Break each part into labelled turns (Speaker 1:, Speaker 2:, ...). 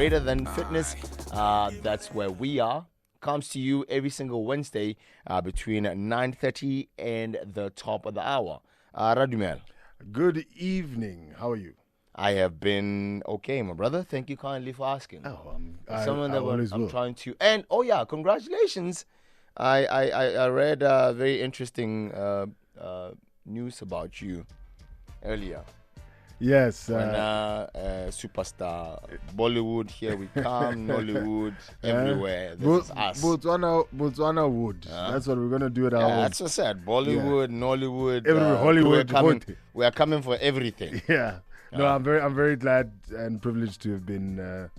Speaker 1: Greater Than Fitness. That's where we are. Comes to you every single Wednesday between 9:30 and the top of the hour. Radumel.
Speaker 2: Good evening. How are you?
Speaker 1: I have been okay, my brother. Thank you kindly for asking.
Speaker 2: Someone that
Speaker 1: I'm trying to. And congratulations. I read very interesting news about you earlier.
Speaker 2: Yes.
Speaker 1: When superstar Bollywood, here we come, Nollywood, everywhere. This is us.
Speaker 2: Botswana Wood. That's what we're gonna do at our own.
Speaker 1: That's what I said. Bollywood, Nollywood,
Speaker 2: Hollywood.
Speaker 1: We are coming for everything.
Speaker 2: Yeah. No, I'm very glad and privileged to have been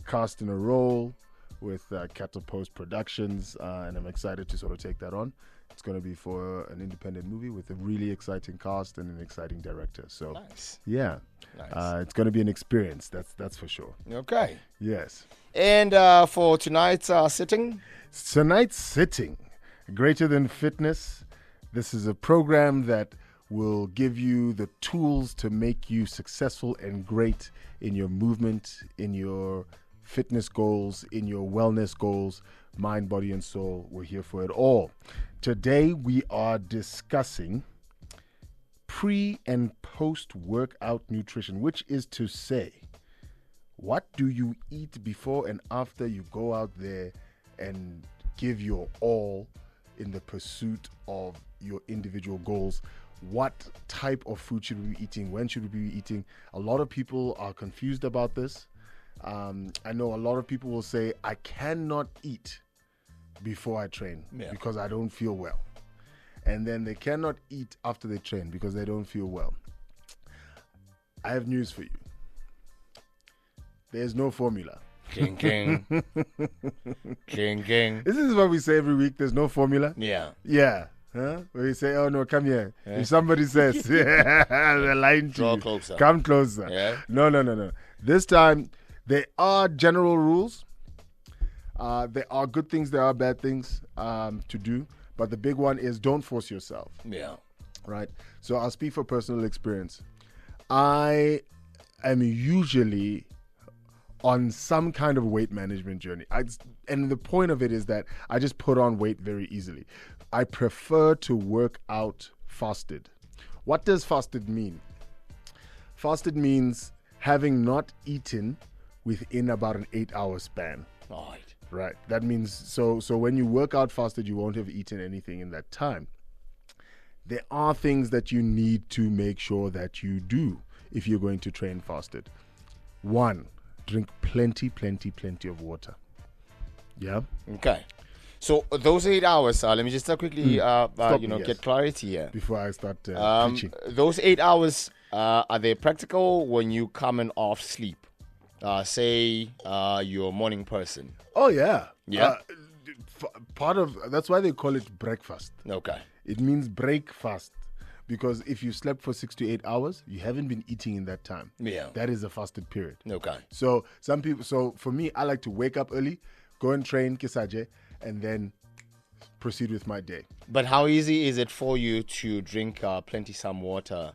Speaker 2: cast in a role with Cattle Post Productions, and I'm excited to sort of take that on. It's going to be for an independent movie with a really exciting cast and an exciting director. So,
Speaker 1: nice.
Speaker 2: Yeah, nice. It's going to be an experience. That's for sure.
Speaker 1: Okay.
Speaker 2: Yes.
Speaker 1: And for tonight's sitting,
Speaker 2: Greater Than Fitness. This is a program that will give you the tools to make you successful and great in your movement, in your fitness goals, in your wellness goals, mind, body, and soul. We're here for it all. Today, we are discussing pre- and post-workout nutrition, which is to say, what do you eat before and after you go out there and give your all in the pursuit of your individual goals? What type of food should we be eating? When should we be eating? A lot of people are confused about this. I know a lot of people will say, I cannot eat before I train because I don't feel well. And then they cannot eat after they train because they don't feel well. I have news for you. There's no formula.
Speaker 1: King, king. King, king.
Speaker 2: This is what we say every week. There's no formula.
Speaker 1: Yeah.
Speaker 2: Yeah. Huh? Where you say, oh no, come here. Yeah. If somebody says, they're lying to
Speaker 1: Draw
Speaker 2: you.
Speaker 1: closer.
Speaker 2: Come closer.
Speaker 1: Yeah.
Speaker 2: No. This time, there are general rules. There are good things, there are bad things to do. But the big one is don't force yourself.
Speaker 1: Yeah.
Speaker 2: Right? So I'll speak for personal experience. I am usually on some kind of weight management journey. And the point of it is that I just put on weight very easily. I prefer to work out fasted. What does fasted mean? Fasted means having not eaten within about an 8-hour span. Right. That means so when you work out fasted, you won't have eaten anything in that time. There are things that you need to make sure that you do if you're going to train fasted. 1, drink plenty of water. Yeah.
Speaker 1: Okay. So those 8 hours, let me just quickly get clarity here
Speaker 2: before I start preaching.
Speaker 1: Those 8 hours, are they practical when you coming off sleep? Say you're a morning person.
Speaker 2: Oh yeah.
Speaker 1: Yeah.
Speaker 2: That's why they call it breakfast.
Speaker 1: Okay.
Speaker 2: It means breakfast because if you slept for 6 to 8 hours, you haven't been eating in that time.
Speaker 1: Yeah.
Speaker 2: That is a fasted period.
Speaker 1: Okay.
Speaker 2: So for me, I like to wake up early, go and train kisaje, and then proceed with my day.
Speaker 1: But how easy is it for you to drink plenty some water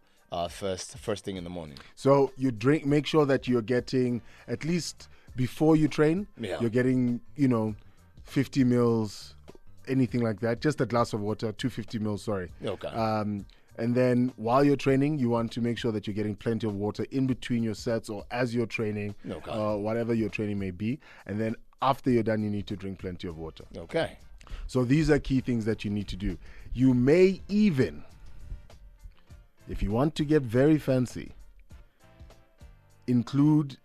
Speaker 1: first thing in the morning?
Speaker 2: So you make sure that you're getting at least before you train, you're getting 50 mils, anything like that. Just a glass of water, 250 mils. Sorry.
Speaker 1: Okay.
Speaker 2: And then while you're training, you want to make sure that you're getting plenty of water in between your sets or as you're training, whatever your training may be. And then after you're done, you need to drink plenty of water.
Speaker 1: Okay.
Speaker 2: So these are key things that you need to do. You may even, if you want to get very fancy, include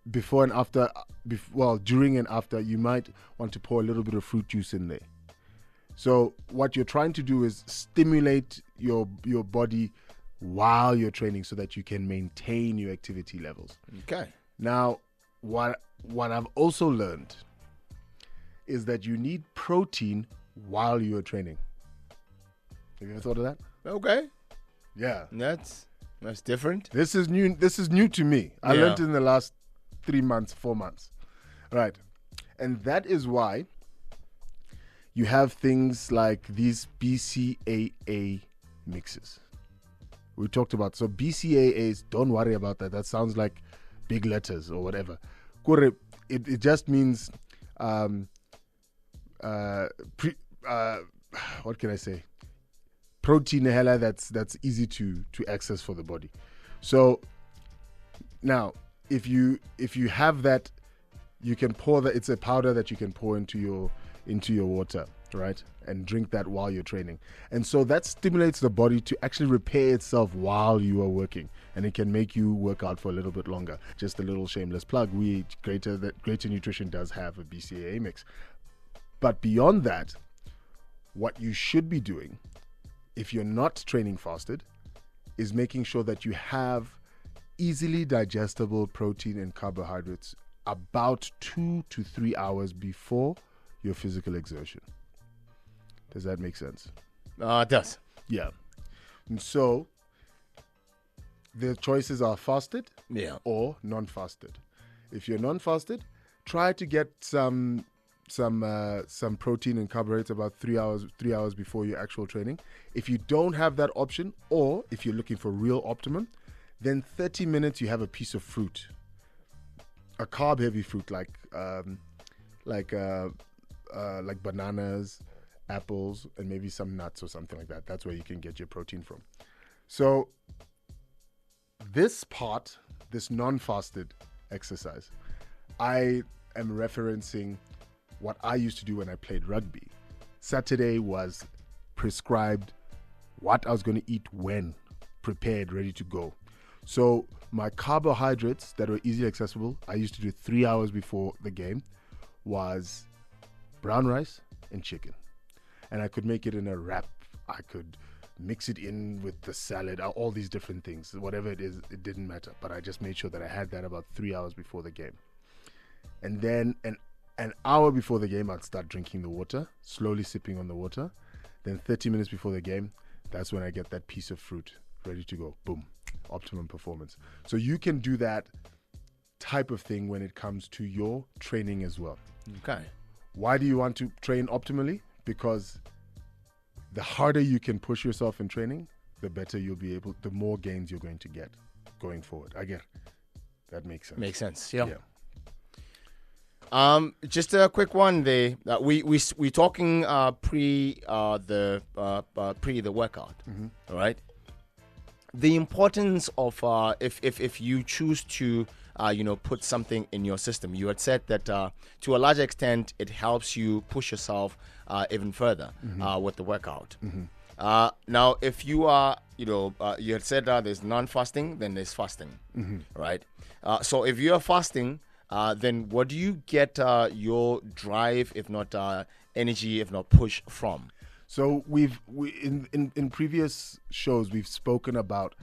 Speaker 2: before and after, during and after, you might want to pour a little bit of fruit juice in there. So what you're trying to do is stimulate your body while you're training so that you can maintain your activity levels.
Speaker 1: Okay.
Speaker 2: Now, what I've also learned is that you need protein while you're training. Have you ever thought of that?
Speaker 1: Okay.
Speaker 2: Yeah.
Speaker 1: That's different.
Speaker 2: This is new to me. I learned in the last 3 months, 4 months. Right. And that is why you have things like these BCAA mixes. We talked about. So BCAAs, don't worry about that. That sounds like big letters or whatever. It just means what can I say? Protein hella that's easy to access for the body. So now if you have that, you can pour that. It's a powder that you can pour into your water, right? And drink that while you're training. And so that stimulates the body to actually repair itself while you are working. And it can make you work out for a little bit longer. Just a little shameless plug. Greater Nutrition does have a BCAA mix. But beyond that, what you should be doing, if you're not training fasted, is making sure that you have easily digestible protein and carbohydrates about 2 to 3 hours before your physical exertion. Does that make sense?
Speaker 1: It does.
Speaker 2: Yeah. And so the choices are fasted or non-fasted. If you're non-fasted, try to get some protein and carbohydrates about 3 hours before your actual training. If you don't have that option, or if you're looking for real optimum, then 30 minutes you have a piece of fruit, a carb heavy fruit like bananas, apples, and maybe some nuts or something like that. That's where you can get your protein from. So this non-fasted exercise, I am referencing what I used to do when I played rugby. Saturday was prescribed what I was going to eat when, prepared, ready to go. So my carbohydrates that were easily accessible, I used to do 3 hours before the game, was brown rice and chicken. And I could make it in a wrap. I could mix it in with the salad, all these different things. Whatever it is, it didn't matter. But I just made sure that I had that about 3 hours before the game. And then an hour before the game, I'd start drinking the water, slowly sipping on the water. Then 30 minutes before the game, that's when I get that piece of fruit ready to go. Boom. Optimum performance. So you can do that type of thing when it comes to your training as well.
Speaker 1: Okay.
Speaker 2: Why do you want to train optimally? Because the harder you can push yourself in training, the better you'll be able, the more gains you're going to get going forward. I get that makes sense.
Speaker 1: Makes sense. Yeah. Just a quick one there. We talking pre the workout, all right? The importance of if you choose to put something in your system. You had said that to a large extent it helps you push yourself even further with the workout. Now, if you are, you had said there's non-fasting, then there's fasting, right? So if you are fasting, then what do you get your drive, if not energy, if not push from?
Speaker 2: So in previous shows we've spoken about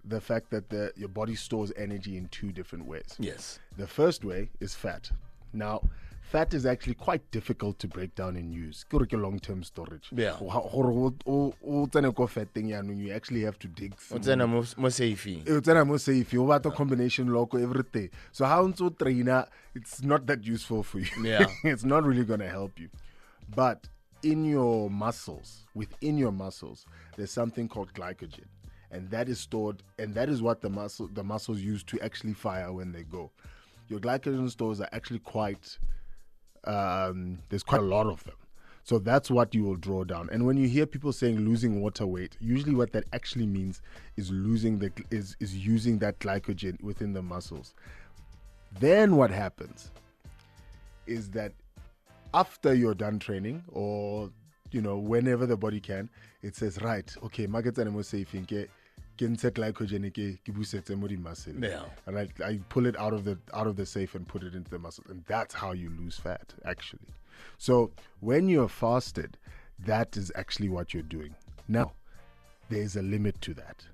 Speaker 2: the fact that your body stores energy in two different ways.
Speaker 1: Yes.
Speaker 2: The first way is fat. Now, fat is actually quite difficult to break down and use. Long-term storage.
Speaker 1: Yeah.
Speaker 2: You actually have to dig through. Combination local everything. So how to trainer, it's not that useful for you.
Speaker 1: Yeah.
Speaker 2: It's not really going to help you. But within your muscles, there's something called glycogen. And that is stored, and that is what the muscles use to actually fire when they go. Your glycogen stores are actually quite, there's quite a lot of them. So that's what you will draw down. And when you hear people saying losing water weight, usually what that actually means is using that glycogen within the muscles. Then what happens is that after you're done training, or whenever the body can, it says, right, okay, muscle.
Speaker 1: Yeah.
Speaker 2: And I pull it out of the safe and put it into the muscle, and that's how you lose fat, actually. So when you're fasted, that is actually what you're doing. Now, there's a limit to that.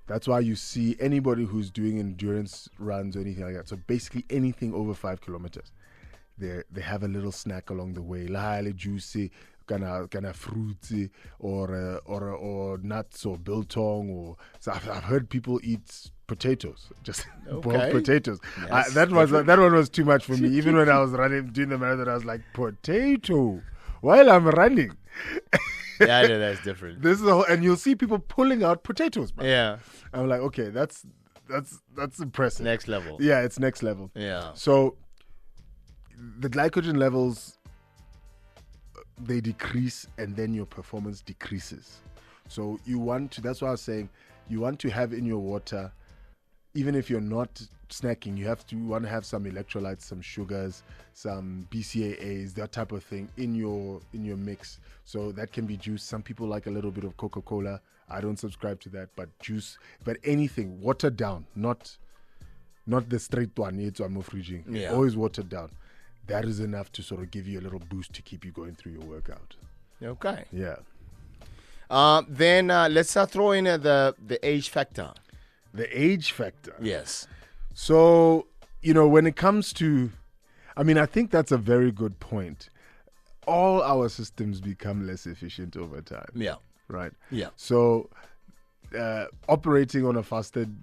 Speaker 2: That's why you see anybody who's doing endurance runs or anything like that. So basically anything over 5 kilometers, they have a little snack along the way, juicy, kind of fruity, or nuts or biltong, or so I've heard people eat potatoes, just boiled potatoes.
Speaker 1: Yes,
Speaker 2: that one was too much for me. Even when I was doing the marathon, I was like, potato while I'm running.
Speaker 1: Yeah, that's different.
Speaker 2: This is and you'll see people pulling out potatoes, man.
Speaker 1: Yeah.
Speaker 2: I'm like, okay, that's that's impressive.
Speaker 1: Next level.
Speaker 2: Yeah, it's next level.
Speaker 1: Yeah.
Speaker 2: So the glycogen levels, they decrease, and then your performance decreases. So that's why I was saying, you want to have in your water, even if you're not snacking, you want to have some electrolytes, some sugars, some BCAAs, that type of thing in your mix. So that can be juice. Some people like a little bit of Coca-Cola. I don't subscribe to that, but juice, but anything watered down, not the straight one. It's fridging.
Speaker 1: Yeah.
Speaker 2: Always watered down. That is enough to sort of give you a little boost to keep you going through your workout.
Speaker 1: Okay.
Speaker 2: Yeah.
Speaker 1: Then let's throw in the age factor.
Speaker 2: The age factor.
Speaker 1: Yes.
Speaker 2: So, when it comes to, I think that's a very good point. All our systems become less efficient over time.
Speaker 1: Yeah.
Speaker 2: Right?
Speaker 1: Yeah.
Speaker 2: So, operating on a fasted,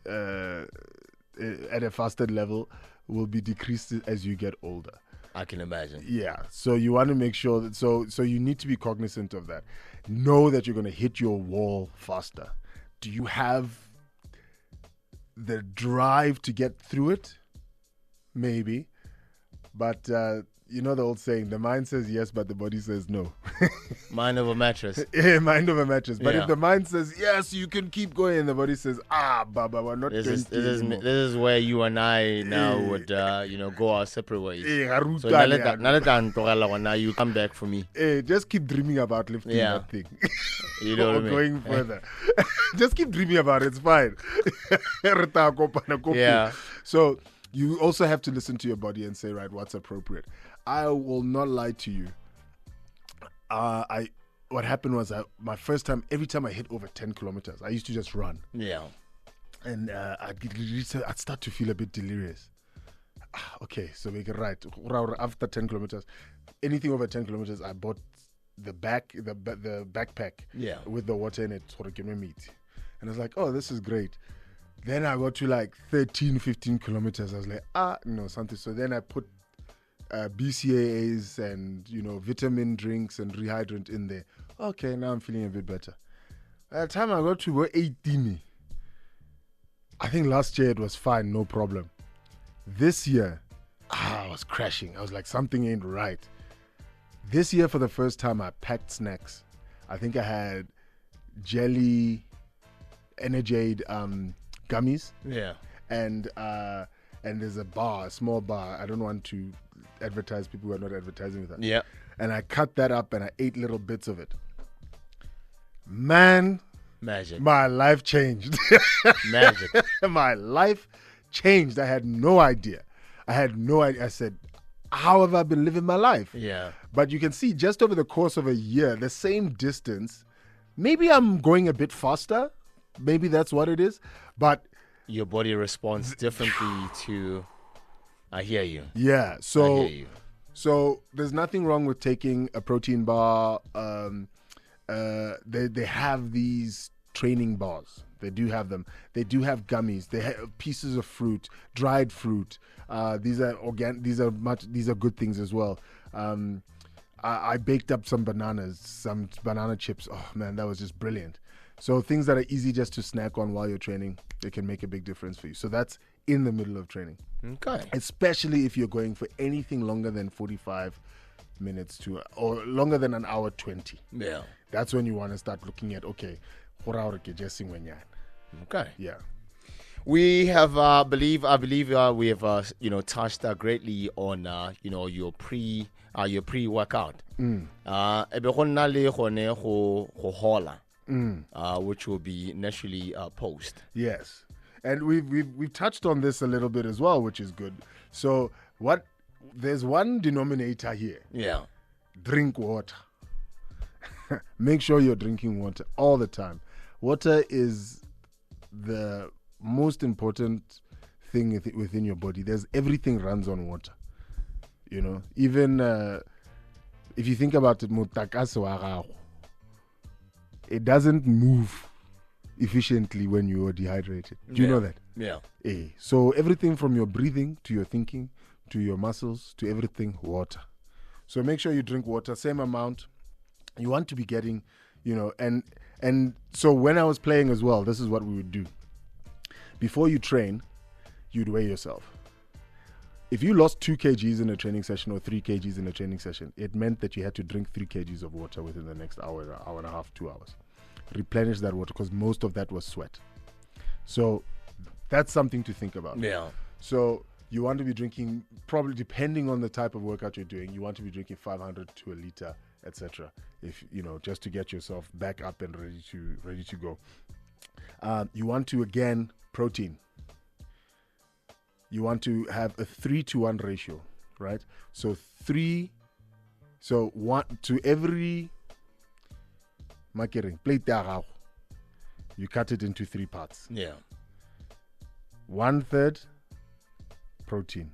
Speaker 2: at a fasted level will be decreased as you get older.
Speaker 1: I can imagine.
Speaker 2: Yeah. So you want to make sure that, so you need to be cognizant of that. Know that you're going to hit your wall faster. Do you have the drive to get through it? Maybe. But the old saying, the mind says yes, but the body says no.
Speaker 1: Mind over mattress.
Speaker 2: Yeah, mind over mattress. But
Speaker 1: Yeah.
Speaker 2: if the mind says yes, you can keep going, and the body says, Baba, we're not
Speaker 1: This
Speaker 2: going
Speaker 1: is,
Speaker 2: to
Speaker 1: this, is, this is where you and I now would go our separate ways. So now you come back for me.
Speaker 2: Just keep dreaming about lifting
Speaker 1: Yeah.
Speaker 2: that thing.
Speaker 1: You know what I mean?
Speaker 2: Going further. Just keep dreaming about it. It's fine.
Speaker 1: Yeah.
Speaker 2: So you also have to listen to your body and say, right, what's appropriate. I will not lie to you. What happened was my first time, every time I hit over 10 kilometers, I used to just run.
Speaker 1: Yeah.
Speaker 2: And I'd start to feel a bit delirious. Okay, so we get right. After 10 kilometers, anything over 10 kilometers, I bought the backpack with the water in it for give me meat. And I was like, oh, this is great. Then I got to like 13, 15 kilometers. I was like, no, something. So then I put BCAAs and, vitamin drinks and rehydrant in there. Okay, now I'm feeling a bit better. By the time I got to 18, I think last year it was fine, no problem. This year, I was crashing. I was like, something ain't right. This year, for the first time, I packed snacks. I think I had jelly, Energade gummies.
Speaker 1: Yeah.
Speaker 2: And there's a small bar. I don't want to advertise people who are not advertising with that.
Speaker 1: Yeah.
Speaker 2: And I cut that up and I ate little bits of it. Man,
Speaker 1: Magic.
Speaker 2: my life changed.
Speaker 1: Magic.
Speaker 2: My life changed. I had no idea. I said, how have I been living my life?
Speaker 1: Yeah.
Speaker 2: But you can see just over the course of a year, the same distance, maybe I'm going a bit faster. Maybe that's what it is. But
Speaker 1: your body responds differently to, I hear you.
Speaker 2: Yeah.
Speaker 1: I
Speaker 2: So
Speaker 1: hear you.
Speaker 2: So there's nothing wrong with taking a protein bar. They have these training bars. They do have them. They do have gummies. They have pieces of fruit, dried fruit. These are These are good things as well. I baked up some bananas, some banana chips. Oh man, that was just brilliant. So things that are easy just to snack on while you're training, they can make a big difference for you. So that's in the middle of training.
Speaker 1: Okay.
Speaker 2: Especially if you're going for anything longer than 45 minutes or longer than an hour 20.
Speaker 1: Yeah.
Speaker 2: That's when you want to start looking at, okay,
Speaker 1: Okay.
Speaker 2: yeah.
Speaker 1: We have, I believe, we have, touched greatly on, your pre-workout. Which will be naturally post.
Speaker 2: Yes. And we've touched on this a little bit as well, which is good. So there's one denominator here.
Speaker 1: Yeah.
Speaker 2: Drink water. Make sure you're drinking water all the time. Water is the most important thing within your body. Everything runs on water. Even if you think about it, it doesn't move efficiently when you are dehydrated. Do you know that?
Speaker 1: Yeah.
Speaker 2: So everything from your breathing to your thinking to your muscles to everything, water. So make sure you drink water, same amount. You want to be getting, and so when I was playing as well, this is what we would do. before you train, you'd weigh yourself. If you lost 2 kgs in a training session or 3 kgs in a training session, it meant that you had to drink 3 kgs of water within the next hour and a half, 2 hours. Replenish that water because most of that was sweat. So that's something to think about.
Speaker 1: Yeah.
Speaker 2: So you want to be drinking, probably depending on the type of workout you're doing, you want to be drinking 500 to a liter, etc. If just to get yourself back up and ready to go. You want to, again, protein. You want to have a 3-to-1 ratio, right? So 1 to every plate, you cut it into 3 parts.
Speaker 1: Yeah.
Speaker 2: 1/3 protein.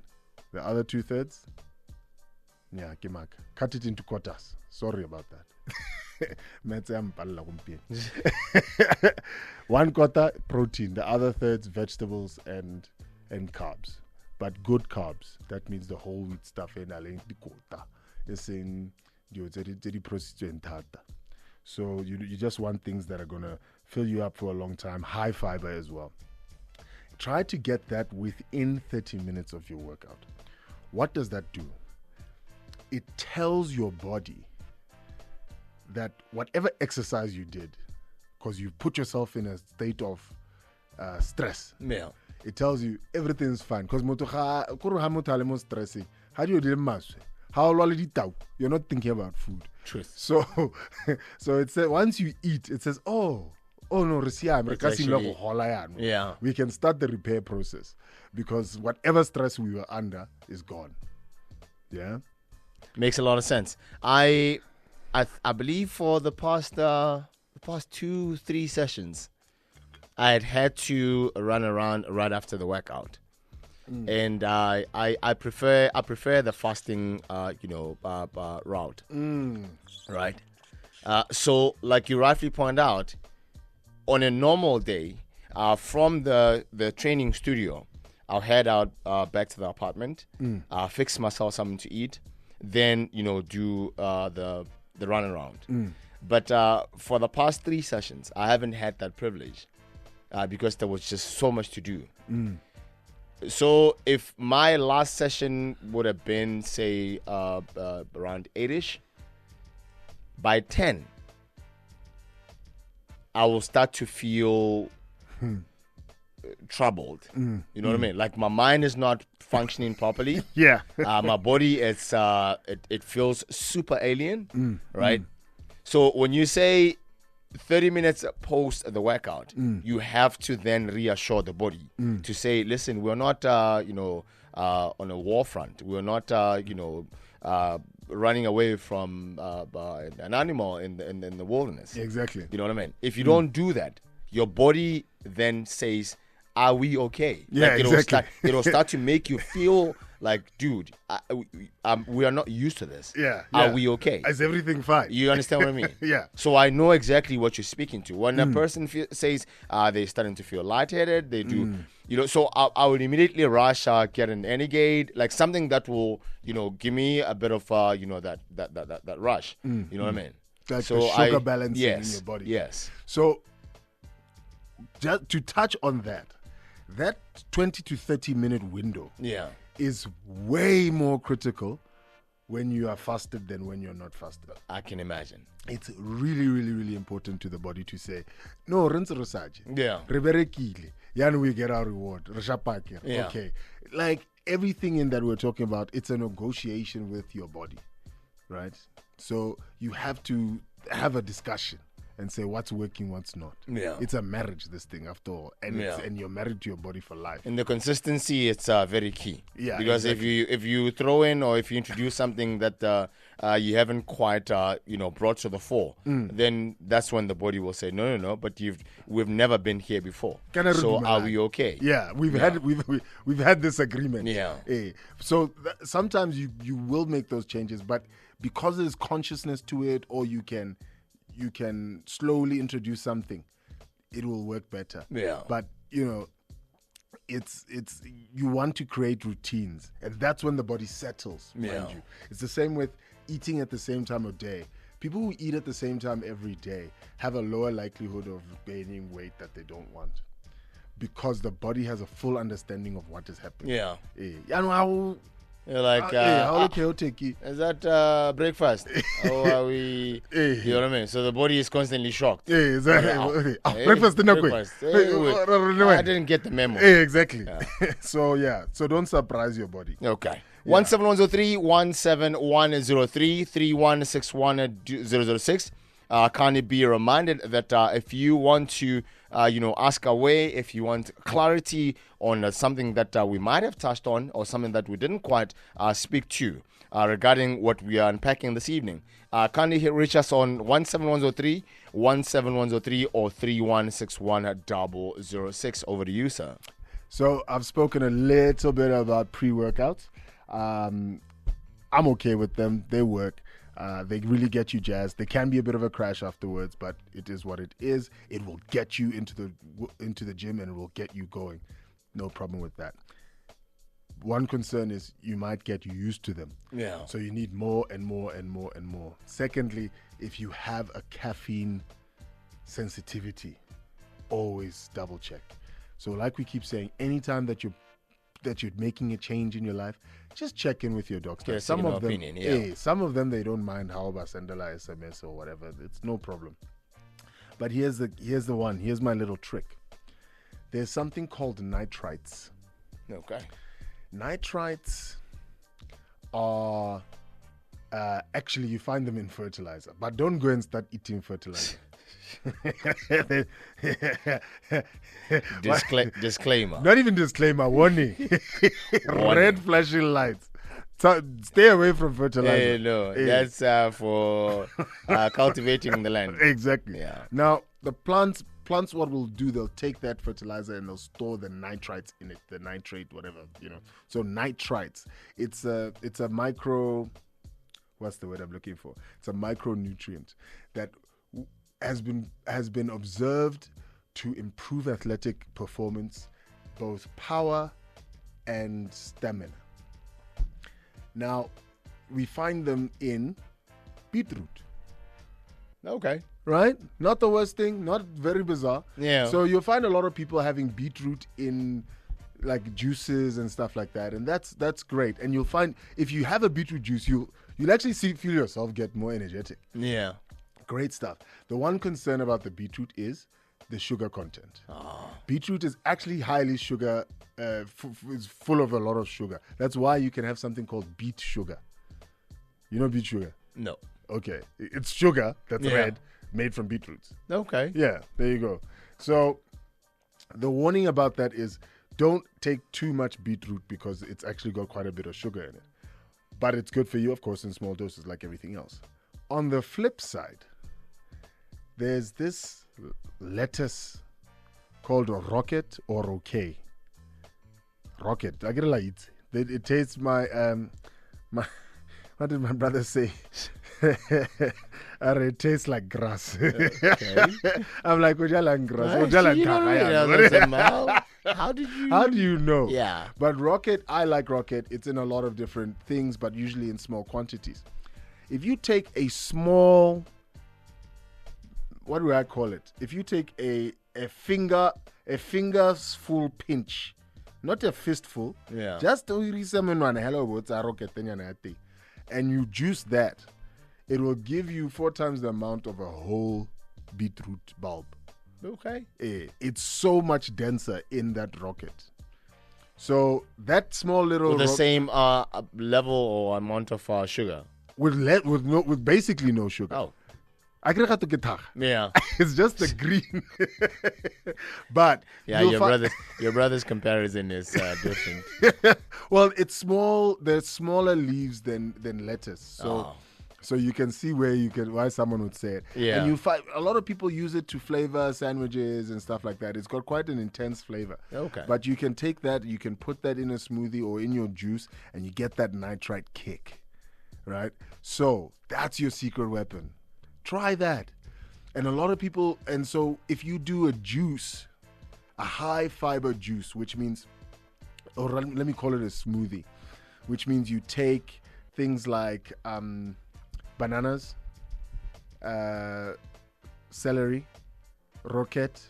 Speaker 2: The other 2/3, cut it into quarters. Sorry about that. 1/4 protein. The other 1/3 vegetables and carbs, but good carbs. That means the whole wheat stuff in so you just want things that are going to fill you up for a long time. High fiber as well. Try to get that within 30 minutes of your workout. What does that do? It tells your body that whatever exercise you did, because you put yourself in a state of stress, it tells you everything's fine. Because how do you do how you're not thinking about food.
Speaker 1: Truth.
Speaker 2: So it says once you eat, it says, oh no,
Speaker 1: yeah.
Speaker 2: We can start the repair process because whatever stress we were under is gone. Yeah,
Speaker 1: makes a lot of sense. I believe for the past 2-3 sessions, I had to run around right after the workout, and I prefer the fasting route, right? So like you rightly point out, on a normal day, from the training studio, I'll head out back to the apartment, fix myself something to eat, then do the run around. But for the past 3 sessions, I haven't had that privilege because there was just so much to do. So if my last session would have been, say, around 8-ish, by 10, I will start to feel troubled. You know what I mean? Like my mind is not functioning properly.
Speaker 2: Yeah.
Speaker 1: My body, it feels super alien, right? So when you say 30 minutes post the workout, you have to then reassure the body to say, listen, we're not, on a war front. We're not, running away from an animal in the wilderness.
Speaker 2: Exactly.
Speaker 1: You know what I mean? If you don't do that, your body then says, are we okay?
Speaker 2: Yeah, exactly.
Speaker 1: It'll start to make you feel like, dude, we are not used to this.
Speaker 2: Yeah.
Speaker 1: Are we okay?
Speaker 2: Is everything fine?
Speaker 1: You understand what I mean?
Speaker 2: Yeah.
Speaker 1: So I know exactly what you're speaking to. When a person says they're starting to feel lightheaded, they do, so I would immediately rush, get an Energade, like something that will, give me a bit of, that rush. You know what I mean?
Speaker 2: Like
Speaker 1: so
Speaker 2: the sugar balancing in your body.
Speaker 1: Yes.
Speaker 2: So just to touch on that 20 to 30 minute window is way more critical when you are fasted than when you're not fasted.
Speaker 1: I can imagine.
Speaker 2: It's really, really, really important to the body to say, no, rinse research.
Speaker 1: Yeah.
Speaker 2: Yan we get our reward.
Speaker 1: Yeah.
Speaker 2: Okay. Like everything in that we're talking about, it's a negotiation with your body. Right? So you have to have a discussion and say what's working, what's not.
Speaker 1: Yeah.
Speaker 2: It's a marriage, this thing, after all. And and you're married to your body for life.
Speaker 1: And the consistency, it's very key.
Speaker 2: Yeah.
Speaker 1: Because
Speaker 2: exactly.
Speaker 1: if you throw in or if you introduce something that you haven't quite brought to the fore, then that's when the body will say, no, but we've never been here before. So are we okay?
Speaker 2: Yeah, we've had this agreement.
Speaker 1: Yeah.
Speaker 2: So sometimes you will make those changes, but because there's consciousness to it, or you can slowly introduce something, it will work better.
Speaker 1: Yeah.
Speaker 2: But it's you want to create routines, and that's when the body settles. Mind you, it's the same with eating at the same time of day. People who eat at the same time every day have a lower likelihood of gaining weight that they don't want, because the body has a full understanding of what is happening.
Speaker 1: Yeah.
Speaker 2: Ya know how
Speaker 1: You're like, is that breakfast? Or are we? You know what I mean? So the body is constantly shocked.
Speaker 2: Exactly.
Speaker 1: Hey,
Speaker 2: Breakfast dinner quick.
Speaker 1: I didn't get the memo.
Speaker 2: Exactly. So don't surprise your body.
Speaker 1: Okay. 17103 17103 3161 kindly be reminded that if you want to ask away, if you want clarity on something that we might have touched on or something that we didn't quite speak to regarding what we are unpacking this evening, kindly reach us on 17103 17103 or 3161 006. Over to you, sir.
Speaker 2: So I've spoken a little bit about pre-workouts. I'm okay with them. They work. They really get you jazzed. They can be a bit of a crash afterwards, but it is what it is. It will get you into the gym and it will get you going. No problem with that. One concern is you might get used to them.
Speaker 1: Yeah.
Speaker 2: So you need more and more and more and more. Secondly, if you have a caffeine sensitivity, always double check. So like we keep saying, anytime that you're making a change in your life, just check in with your doctor. Some of them, some of them they don't mind how Basendela SMS or whatever. It's no problem. But here's the one. Here's my little trick. There's something called nitrites.
Speaker 1: Okay.
Speaker 2: Nitrites are actually you find them in fertilizer, but don't go and start eating fertilizer.
Speaker 1: Disclaimer.
Speaker 2: Not even disclaimer, warning. Red flashing lights. So stay away from fertilizer.
Speaker 1: That's for cultivating the land.
Speaker 2: Exactly.
Speaker 1: Yeah.
Speaker 2: Now the plants what will do, they'll take that fertilizer and they'll store the nitrites in it, the nitrate, whatever, So nitrites, it's a micro, what's the word I'm looking for? It's a micronutrient that has been observed to improve athletic performance, both power and stamina. Now, we find them in beetroot.
Speaker 1: Okay.
Speaker 2: Right? Not the worst thing, not very bizarre.
Speaker 1: Yeah.
Speaker 2: So you'll find a lot of people having beetroot in like juices and stuff like that, and that's great. And you'll find if you have a beetroot juice, you'll actually feel yourself get more energetic.
Speaker 1: Yeah.
Speaker 2: Great stuff. The one concern about the beetroot is the sugar content. Beetroot is actually highly sugar, is full of a lot of sugar. That's why you can have something called beet sugar. You know beet sugar?
Speaker 1: No.
Speaker 2: Okay. It's sugar that's red, made from beetroots.
Speaker 1: Okay.
Speaker 2: Yeah, there you go. So the warning about that is don't take too much beetroot because it's actually got quite a bit of sugar in it. But it's good for you, of course, in small doses like everything else. On the flip side, there's this lettuce called rocket or roquet. Rocket. I get it. It tastes my what did my brother say? It tastes like grass. Okay. I'm like, grass.
Speaker 1: How do
Speaker 2: you know?
Speaker 1: Yeah.
Speaker 2: But rocket, I like rocket. It's in a lot of different things, but usually in small quantities. If you take a small, what do I call it? If you take a finger's full pinch, not a fistful, just rocket, and you juice that, it will give you 4 times the amount of a whole beetroot bulb.
Speaker 1: Okay.
Speaker 2: It's so much denser in that rocket. So that small little
Speaker 1: with the same level or amount of sugar.
Speaker 2: With basically no sugar.
Speaker 1: Oh.
Speaker 2: Yeah. It's just the green. But
Speaker 1: yeah, your brother's comparison is different.
Speaker 2: Well, it's small. There's smaller leaves than lettuce. So you can see why someone would say it.
Speaker 1: Yeah.
Speaker 2: And you find a lot of people use it to flavor sandwiches and stuff like that. It's got quite an intense flavor.
Speaker 1: Okay.
Speaker 2: But you can take that, you can put that in a smoothie or in your juice, and you get that nitrite kick. Right? So that's your secret weapon. Try that. And a lot of people, and so if you do a juice, a high fiber juice, which means, or let me call it a smoothie, which means you take things like bananas, celery, rocket,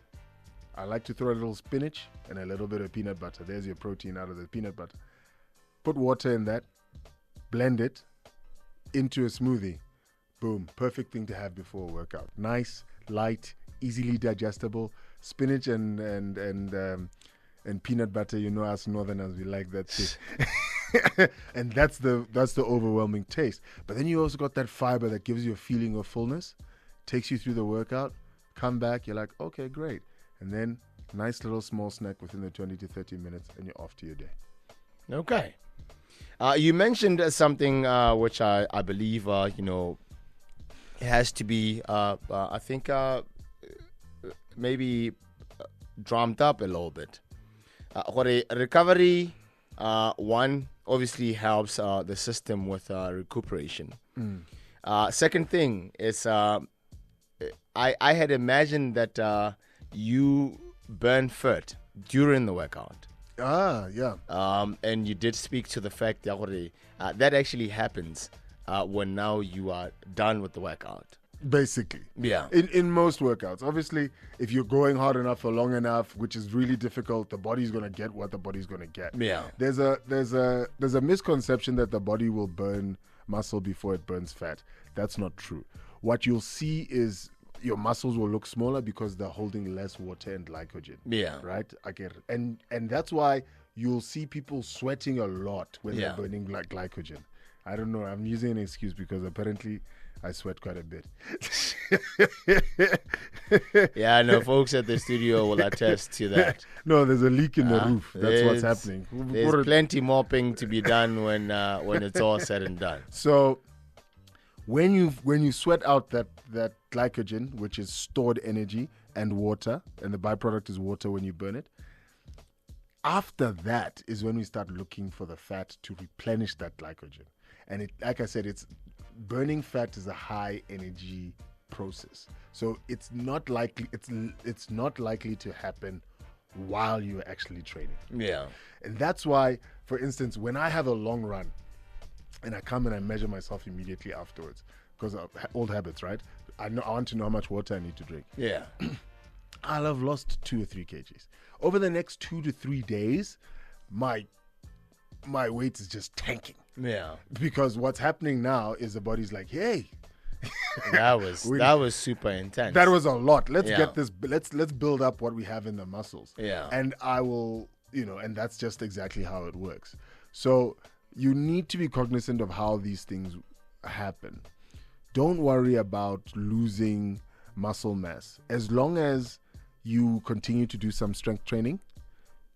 Speaker 2: I like to throw a little spinach and a little bit of peanut butter. There's your protein out of the peanut butter. Put water in that, blend it into a smoothie. Boom, perfect thing to have before a workout. Nice, light, easily digestible. Spinach and peanut butter. You know us Northerners, we like that too. And that's the overwhelming taste. But then you also got that fiber that gives you a feeling of fullness, takes you through the workout. Come back, you're like, okay, great. And then nice little small snack within the 20 to 30 minutes, and you're off to your day.
Speaker 1: Okay. You mentioned something which I believe, it has to be, I think, maybe drummed up a little bit. Recovery, one, obviously helps the system with recuperation. Second thing is, I had imagined that you burn fat during the workout.
Speaker 2: Yeah.
Speaker 1: And you did speak to the fact that that actually happens when now you are done with the workout.
Speaker 2: Basically.
Speaker 1: Yeah.
Speaker 2: In most workouts. Obviously, if you're going hard enough for long enough, which is really difficult, the body's going to get what the body's going to get.
Speaker 1: Yeah.
Speaker 2: There's a misconception that the body will burn muscle before it burns fat. That's not true. What you'll see is your muscles will look smaller because they're holding less water and glycogen.
Speaker 1: Yeah.
Speaker 2: Right? And that's why you'll see people sweating a lot when
Speaker 1: Yeah.
Speaker 2: they're burning glycogen. I don't know. I'm using an excuse because apparently I sweat quite a bit.
Speaker 1: Yeah, I know folks at the studio will attest to that.
Speaker 2: No, there's a leak in the roof. That's what's happening.
Speaker 1: There's plenty mopping to be done when it's all said and done.
Speaker 2: So when you sweat out that glycogen, which is stored energy, and water, and the byproduct is water when you burn it, after that is when we start looking for the fat to replenish that glycogen. And it, like I said, it's burning fat is a high energy process, so it's not likely to happen while you're actually training.
Speaker 1: Yeah.
Speaker 2: And that's why, for instance, when I have a long run and I come and I measure myself immediately afterwards, because of old habits, right? I want to know how much water I need to drink.
Speaker 1: Yeah.
Speaker 2: I'll have lost 2 or 3 kgs. Over the next 2 to 3 days, my weight is just tanking.
Speaker 1: Yeah.
Speaker 2: Because what's happening now is the body's like, hey,
Speaker 1: that was super intense.
Speaker 2: that was a lot. Let's
Speaker 1: Yeah.
Speaker 2: get this. Let's build up what we have in the muscles.
Speaker 1: Yeah.
Speaker 2: And I will, and that's just exactly how it works. So you need to be cognizant of how these things happen. Don't worry about losing muscle mass. As long as you continue to do some strength training,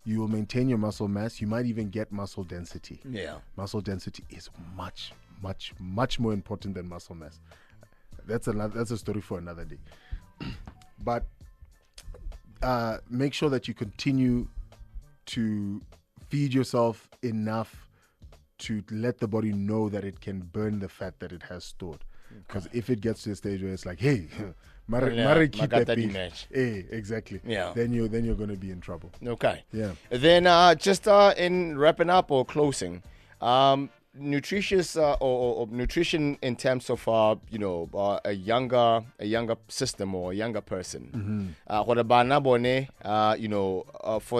Speaker 2: you will maintain your muscle mass. You might even get muscle density.
Speaker 1: Yeah.
Speaker 2: Muscle density is much, much, much more important than muscle mass. That's a story for another day. But make sure that you continue to feed yourself enough to let the body know that it can burn the fat that it has stored. Because if it gets to a stage where it's like, hey, Mare keep that beef. Hey, exactly.
Speaker 1: Yeah.
Speaker 2: Then you're going to be in trouble.
Speaker 1: Okay.
Speaker 2: Yeah.
Speaker 1: Then just in wrapping up or closing, nutritious or nutrition in terms of a younger system or a younger person. For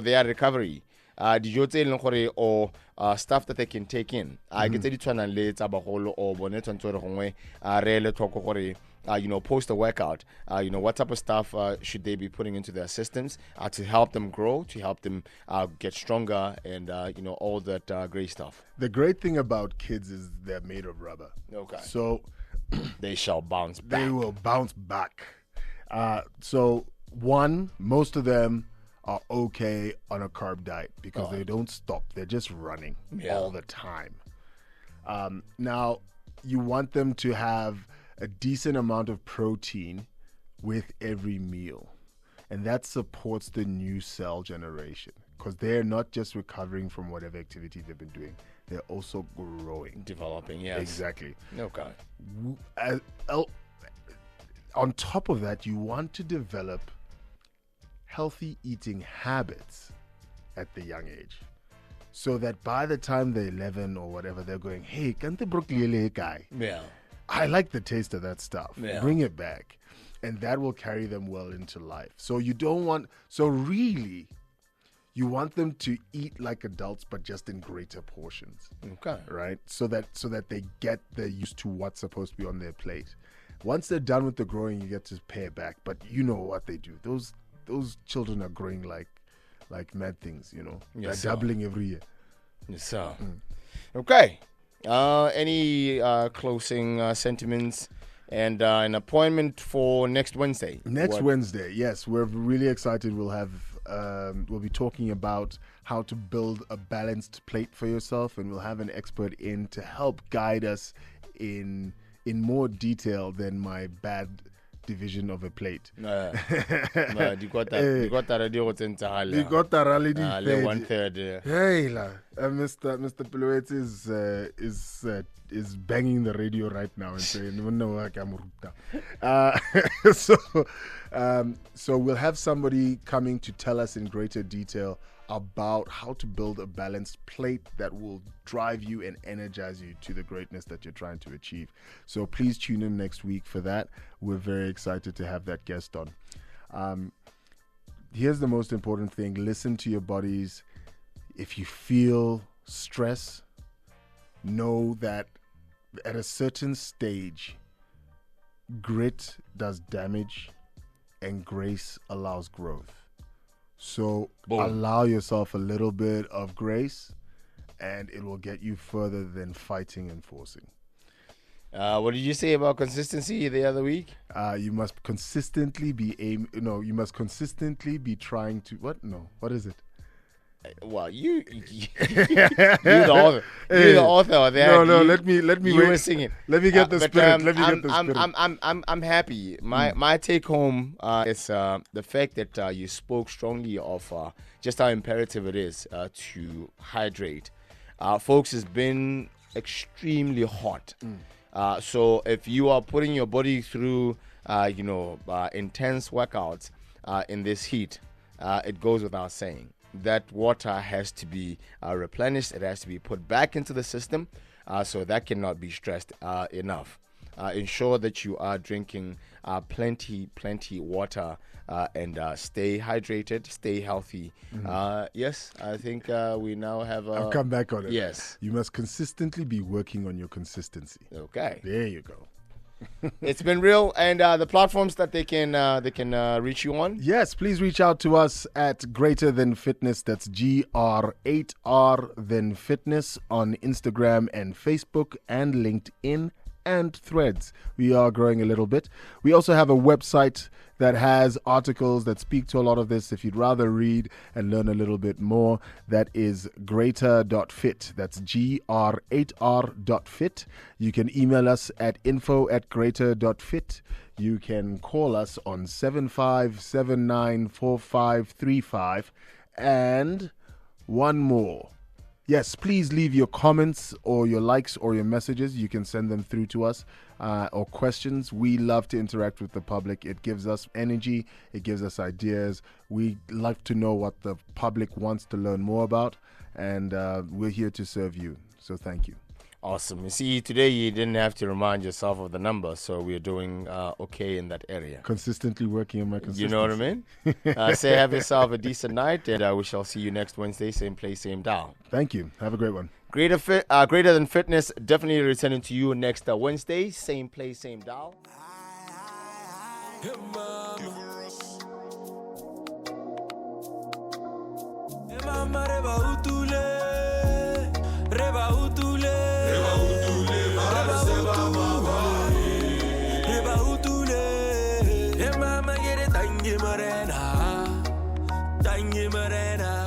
Speaker 1: their recovery. Dijo tse leng gore or stuff that they can take in. I get di tshwana le tsa bagolo or bone tshwantse re gongwe re le tlhoko gore post a workout, what type of stuff should they be putting into their systems to help them grow, to help them get stronger, and all that great stuff.
Speaker 2: The great thing about kids is they're made of rubber.
Speaker 1: Okay.
Speaker 2: So
Speaker 1: they shall bounce back.
Speaker 2: They will bounce back. So one, most of them are okay on a carb diet because they don't stop. They're just running all the time. Now, you want them to have a decent amount of protein with every meal. And that supports the new cell generation because they're not just recovering from whatever activity they've been doing. They're also growing.
Speaker 1: Developing, yes.
Speaker 2: Exactly.
Speaker 1: Okay.
Speaker 2: On top of that, you want to develop healthy eating habits at the young age so that by the time they're 11 or whatever, they're going, hey, kante broccoli guy.
Speaker 1: Yeah.
Speaker 2: I like the taste of that stuff.
Speaker 1: Yeah.
Speaker 2: Bring it back. and that will carry them well into life. So really, you want them to eat like adults, but just in greater portions.
Speaker 1: Okay.
Speaker 2: Right? So that they're used to what's supposed to be on their plate. Once they're done with the growing, you get to pay it back. But you know what they do. Those children are growing like mad things, you know.
Speaker 1: Yes,
Speaker 2: they're doubling every year.
Speaker 1: Yes, sir. Okay. Any closing sentiments and an appointment for next Wednesday?
Speaker 2: Wednesday, yes. We're really excited. We'll be talking about how to build a balanced plate for yourself, and we'll have an expert in to help guide us in more detail than my bad division of a plate.
Speaker 1: You got that radio
Speaker 2: You got that already.
Speaker 1: 1/3.
Speaker 2: Hey, Mr. Pilouet is banging the radio right now and saying, so we'll have somebody coming to tell us in greater detail about how to build a balanced plate that will drive you and energize you to the greatness that you're trying to achieve. So please tune in next week for that. We're very excited to have that guest on. Here's the most important thing. Listen to your bodies. If you feel stress, know that at a certain stage, grit does damage and grace allows growth. So allow yourself a little bit of grace, and it will get you further than fighting and forcing.
Speaker 1: What did you say about consistency the other week?
Speaker 2: You must consistently be you must consistently be trying to what is it?
Speaker 1: Well, you're the author. You're the author of that.
Speaker 2: No. Let me.
Speaker 1: You
Speaker 2: wait.
Speaker 1: were singing.
Speaker 2: Let me get the spirit.
Speaker 1: I'm happy. My take home is the fact that you spoke strongly of just how imperative it is to hydrate. Folks, it's been extremely hot. So if you are putting your body through intense workouts in this heat, it goes without saying that water has to be replenished. It has to be put back into the system, so that cannot be stressed enough. Ensure that you are drinking plenty water and stay hydrated, stay healthy. Yes, I think we now have
Speaker 2: I'll come back on it.
Speaker 1: Yes.
Speaker 2: You must consistently be working on your consistency.
Speaker 1: Okay.
Speaker 2: There you go.
Speaker 1: It's been real. And the platforms that they can reach you on?
Speaker 2: Yes, please reach out to us at Greater Than Fitness. That's GR8R Than Fitness on Instagram and Facebook and LinkedIn and Threads. We are growing a little bit. We also have a website that has articles that speak to a lot of this. If you'd rather read and learn a little bit more, that is greater.fit. That's GR8R.fit. You can email us at info@greater.fit. You can call us on 75794535. And one more. Yes, please leave your comments or your likes or your messages. You can send them through to us or questions. We love to interact with the public. It gives us energy. It gives us ideas. We love to know what the public wants to learn more about. And we're here to serve you. So thank you.
Speaker 1: Awesome. You see, today you didn't have to remind yourself of the number, so we're doing okay in that area.
Speaker 2: Consistently working on my consistency.
Speaker 1: You know what I mean? Say have yourself a decent night, and we shall see you next Wednesday, same place, same dial.
Speaker 2: Thank you. Have a great one.
Speaker 1: Greater Than Fitness, definitely returning to you next Wednesday, same place, same dial. Morena,